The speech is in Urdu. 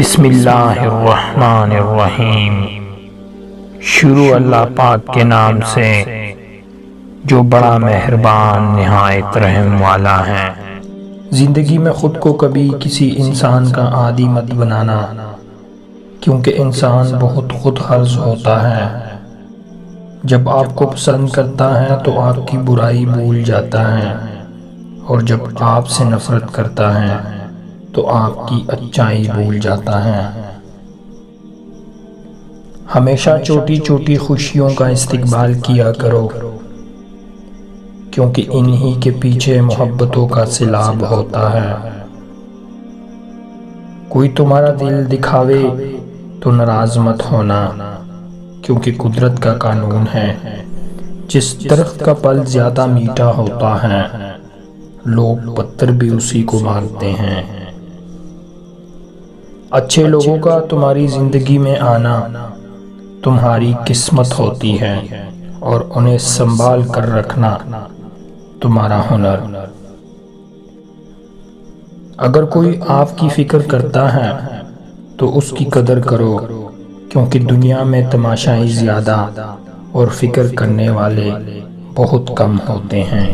بسم اللہ الرحمن الرحیم۔ شروع اللہ پاک کے نام سے جو بڑا مہربان نہایت رحم والا ہے۔ زندگی میں خود کو کبھی کسی انسان کا عادی مت بنانا، کیونکہ انسان بہت خود غرض ہوتا ہے۔ جب آپ کو پسند کرتا ہے تو آپ کی برائی بھول جاتا ہے، اور جب آپ سے نفرت کرتا ہے تو آپ کی اچائی بھول جاتا ہے۔ ہمیشہ چھوٹی چھوٹی خوشیوں کا استقبال کیا کرو، کیونکہ انہی کے پیچھے محبتوں کا سیلاب ہوتا ہے۔ کوئی تمہارا دل دکھاوے تو ناراض مت ہونا، کیونکہ قدرت کا قانون ہے، جس درخت کا پھل زیادہ میٹھا ہوتا ہے لوگ پتھر بھی اسی کو مانتے ہیں۔ اچھے لوگوں کا تمہاری زندگی میں آنا تمہاری قسمت ہوتی ہے، اور انہیں سنبھال کر رکھنا تمہارا ہنر۔ اگر کوئی آپ کی فکر کرتا ہے تو اس کی قدر کرو، کیونکہ دنیا میں تماشائی زیادہ اور فکر کرنے والے بہت کم ہوتے ہیں۔